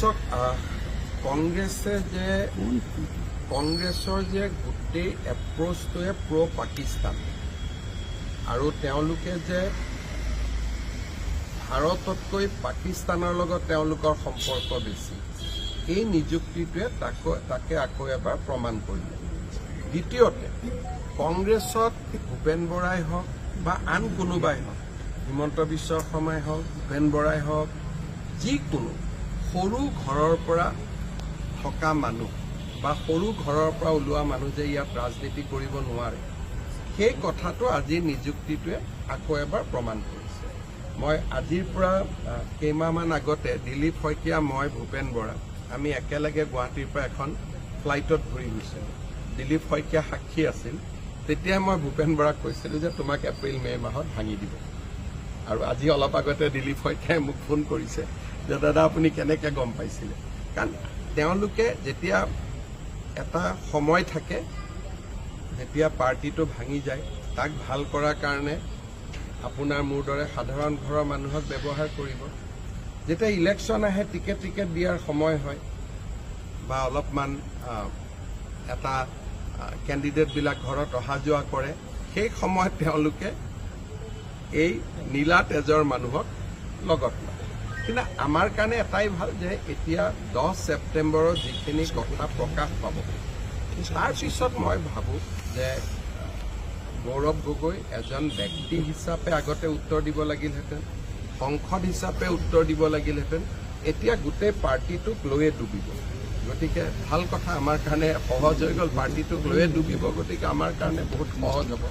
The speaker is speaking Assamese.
চাওক কংগ্ৰেছৰ যে গোটেই এপ্ৰ'চটোৱে প্ৰ' পাকিস্তান আৰু তেওঁলোকে যে ভাৰততকৈ পাকিস্তানৰ লগত তেওঁলোকৰ সম্পৰ্ক বেছি, এই নিযুক্তিটোৱে তাকে আকৌ এবাৰ প্ৰমাণ কৰিলে। দ্বিতীয়তে, কংগ্ৰেছত ভূপেন বৰাই হওক বা আন কোনোবাই হওক, হিমন্ত বিশ্ব শৰ্মাই হওক, ভূপেন বৰাই হওক, যিকোনো সৰু ঘৰৰ পৰা থকা মানুহ বা সৰু ঘৰৰ পৰা ওলোৱা মানুহ যে ইয়াত ৰাজনীতি কৰিব নোৱাৰে, সেই কথাটো আজিৰ নিযুক্তিটোৱে আকৌ এবাৰ প্ৰমাণ কৰিছে। মই আজিৰ পৰা কেইমাহমান আগতে দিলীপ শইকীয়া, মই, ভূপেন বৰা আমি একেলগে গুৱাহাটীৰ পৰা এখন ফ্লাইটত ঘূৰি গৈছিলোঁ। দিলীপ শইকীয়া সাক্ষী আছিল। তেতিয়াই মই ভূপেন বৰাক কৈছিলোঁ যে তোমাক এপ্ৰিল মে' মাহত ভাঙি দিব। আৰু আজি অলপ আগতে দিলীপ শইকীয়াই মোক ফোন কৰিছে যে দাদা আপুনি কেনেকৈ গম পাইছিলে। কাৰণ তেওঁলোকে যেতিয়া এটা সময় থাকে, যেতিয়া পাৰ্টিটো ভাঙি যায়, তাক ভাল কৰাৰ কাৰণে আপোনাৰ মোৰ দৰে সাধাৰণ ঘৰৰ মানুহক ব্যৱহাৰ কৰিব। যেতিয়া ইলেকশ্যন আহে, টিকেট দিয়াৰ সময় হয় বা অলপমান এটা কেণ্ডিডেটবিলাক ঘৰত অহা যোৱা কৰে, সেই সময়ত তেওঁলোকে এই নীলা তেজৰ মানুহক লগত লয়। কিন্তু আমাৰ কাৰণে এটাই ভাল যে এতিয়া 10 ছেপ্টেম্বৰত যিখিনি কথা প্ৰকাশ পাব, তাৰপিছত মই ভাবোঁ যে গৌৰৱ গগৈ এজন ব্যক্তি হিচাপে আগতে উত্তৰ দিব লাগিলহেঁতেন, সংসদ হিচাপে উত্তৰ দিব লাগিলহেঁতেন। এতিয়া গোটেই পাৰ্টিটোক লৈয়ে ডুবিব। গতিকে ভাল কথা, আমাৰ কাৰণে সহজ হৈ গ'ল। পাৰ্টিটোক লৈয়ে ডুবিব, গতিকে আমাৰ কাৰণে বহুত সহজ হ'ব।